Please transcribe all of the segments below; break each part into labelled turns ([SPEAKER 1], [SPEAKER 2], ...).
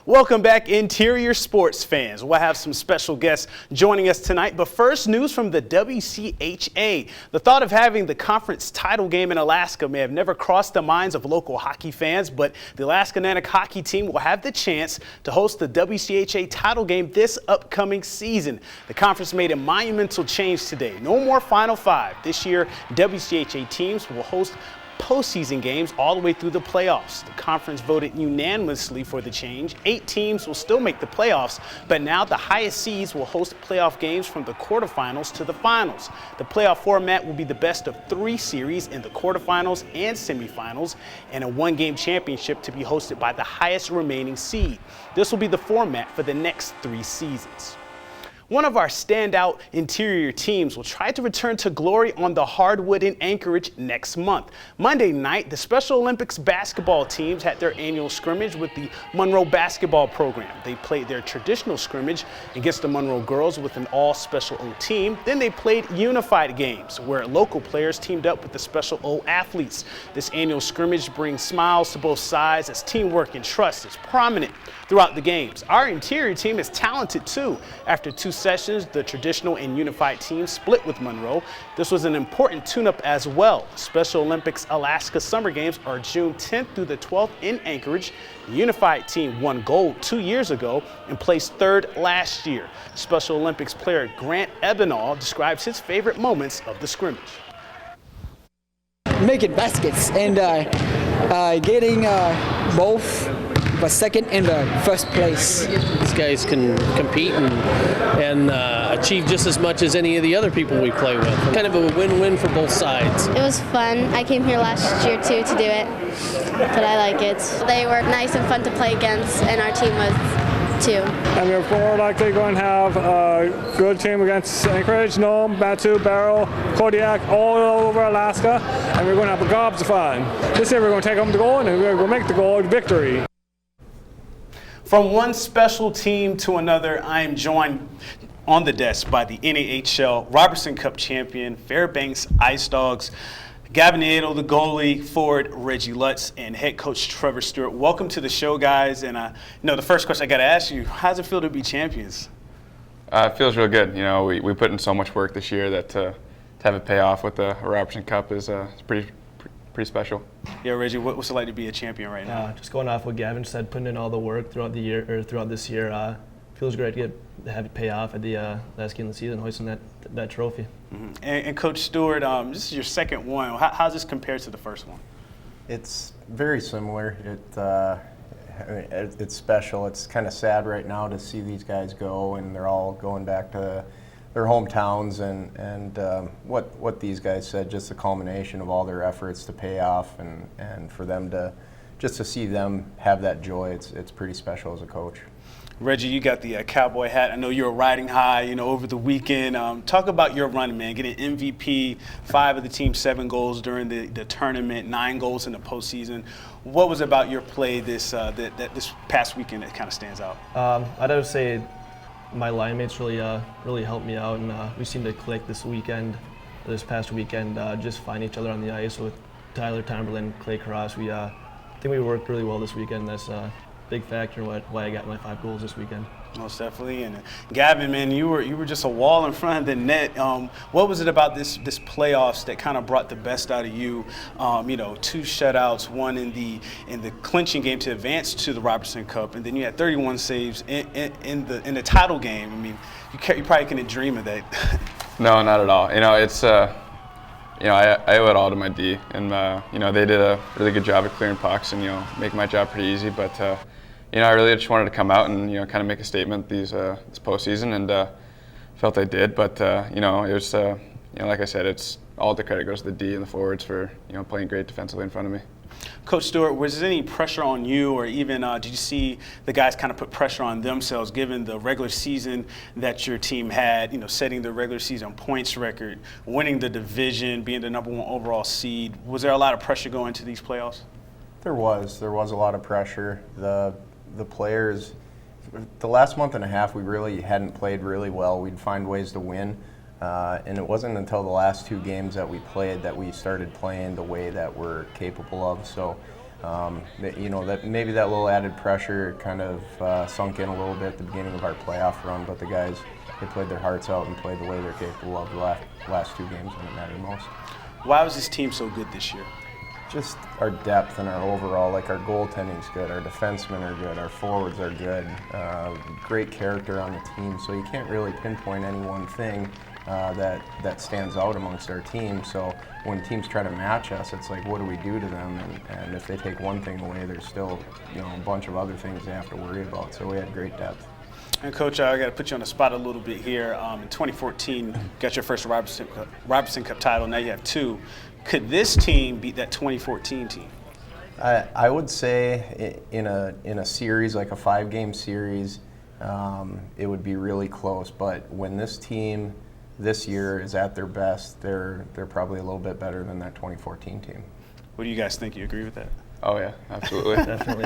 [SPEAKER 1] Welcome back, interior sports fans. We'll have some special guests joining us tonight, but first, news from the WCHA. The thought of having the conference title game in Alaska may have never crossed the minds of local hockey fans, but the Alaska Natick hockey team will have the chance to host the WCHA title game this upcoming season. The conference made a monumental change today. No more Final Five. This year, WCHA teams will host postseason games all the way through the playoffs. The conference voted unanimously for the change. 8 teams will still make the playoffs, but now the highest seeds will host playoff games from the quarterfinals to the finals. The playoff format will be the best of 3 series in the quarterfinals and semifinals, and a 1-game championship to be hosted by the highest remaining seed. This will be the format for the next 3 seasons. One of our standout interior teams will try to return to glory on the hardwood in Anchorage next month. Monday night, the Special Olympics basketball teams had their annual scrimmage with the Monroe basketball program. They played their traditional scrimmage against the Monroe girls with an all-Special O team. Then they played unified games where local players teamed up with the Special O athletes. This annual scrimmage brings smiles to both sides as teamwork and trust is prominent throughout the games. Our interior team is talented too. After 2 sessions, the traditional and unified teams split with Monroe. This was an important tune-up as well. Special Olympics Alaska Summer Games are June 10th through the 12th in Anchorage. The unified team won gold 2 years ago and placed 3rd last year. Special Olympics player Grant Ebenall describes his favorite moments of the scrimmage.
[SPEAKER 2] Making baskets and getting both the second and the first place.
[SPEAKER 3] These guys can compete and achieve just as much as any of the other people we play with. Kind of a win-win for both sides.
[SPEAKER 4] It was fun. I came here last year too to do it, but I like it. They were nice and fun to play against, and our team was too.
[SPEAKER 5] And we're more likely going to have a good team against Anchorage, Nome, Batu, Barrow, Kodiak, all over Alaska, and we're going to have gobs of fun. This year we're going to take home the gold, and we're going to make the gold victory.
[SPEAKER 1] From one special team to another, I am joined on the desk by the NAHL Robertson Cup champion, Fairbanks Ice Dogs, Gavin Nieto, the goalie, forward Reggie Lutz, and head coach Trevor Stewart. Welcome to the show, guys. And the first question I got to ask you, how does it feel to be champions?
[SPEAKER 6] It feels real good. You know, we put in so much work this year that to have it pay off with the Robertson Cup is pretty special.
[SPEAKER 1] Yeah, Reggie, what's it like to be a champion right now?
[SPEAKER 7] Just going off what Gavin said, putting in all the work throughout the year or throughout this year, feels great to have it pay off at the last game of the season, hoisting that trophy.
[SPEAKER 1] Mm-hmm. And Coach Stewart, this is your second one. How's this compared to the first one?
[SPEAKER 8] It's very similar. It's special. It's kind of sad right now to see these guys go, and they're all going back to their hometowns, and what these guys said, just the culmination of all their efforts to pay off, and for them to just to see them have that joy, it's pretty special as a coach.
[SPEAKER 1] Reggie, you got the cowboy hat. I know you were riding high, over the weekend. Talk about your run, man. Getting MVP, 5 of the team's 7 goals during the tournament, 9 goals in the postseason. What was about your play this past weekend that kind of stands out?
[SPEAKER 7] I'd have to say my line mates really helped me out, and we seemed to click this past weekend, just find each other on the ice with Tyler Timberland, Clay Cross. I think we worked really well this weekend. That's a big factor in why I got my 5 goals this weekend. Most
[SPEAKER 1] definitely. And Gavin, man, you were just a wall in front of the net. What was it about this playoffs that kind of brought the best out of you? 2 shutouts, one in the clinching game to advance to the Robertson Cup, and then you had 31 saves in the title game. I mean, you probably couldn't dream of that.
[SPEAKER 6] No, not at all. It's I owe it all to my D, and they did a really good job of clearing pucks and make my job pretty easy. But I really just wanted to come out and kind of make a statement this postseason, and felt I did. But it was like I said, it's all the credit goes to the D and the forwards for playing great defensively in front of me.
[SPEAKER 1] Coach Stewart, was there any pressure on you, or even did you see the guys kind of put pressure on themselves given the regular season that your team had, setting the regular season points record, winning the division, being the #1 overall seed? Was there a lot of pressure going into these playoffs?
[SPEAKER 8] There was a lot of pressure. The players, the last month and a half, we really hadn't played really well. We'd find ways to win. And it wasn't until the last 2 games that we played that we started playing the way that we're capable of. So That maybe that little added pressure kind of sunk in a little bit at the beginning of our playoff run, but the guys, they played their hearts out and played the way they're capable of the last 2 games when it mattered most.
[SPEAKER 1] Why was this team so good this year?
[SPEAKER 8] Just our depth and our overall, like our goaltending's good, our defensemen are good, our forwards are good, great character on the team, so you can't really pinpoint any one thing that stands out amongst our team. So when teams try to match us, it's like, what do we do to them? And if they take one thing away, there's still a bunch of other things they have to worry about. So we had great depth.
[SPEAKER 1] And Coach, I got to put you on the spot a little bit here. In 2014, got your first Robertson Cup title. Now you have 2. Could this team beat that 2014 team?
[SPEAKER 8] I would say in a series, like a 5-game series, it would be really close. But when this team this year is at their best, they're probably a little bit better than that 2014 team.
[SPEAKER 1] What do you guys think? You agree with that?
[SPEAKER 6] Oh yeah, absolutely.
[SPEAKER 7] Definitely.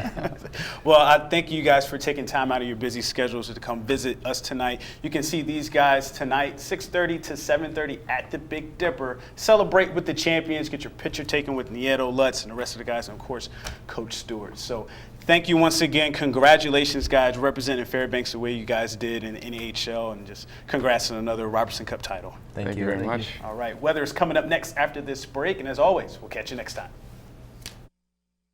[SPEAKER 1] Well, I thank you guys for taking time out of your busy schedules to come visit us tonight. You can see these guys tonight, 6:30 to 7:30 at the Big Dipper. Celebrate with the champions. Get your picture taken with Nieto, Lutz, and the rest of the guys, and of course, Coach Stewart. So thank you once again. Congratulations, guys, representing Fairbanks the way you guys did in the NHL, and just congrats on another Robertson Cup title.
[SPEAKER 8] Thank you
[SPEAKER 6] very much.
[SPEAKER 1] All right, weather is coming up next after this break, and as always, we'll catch you next time.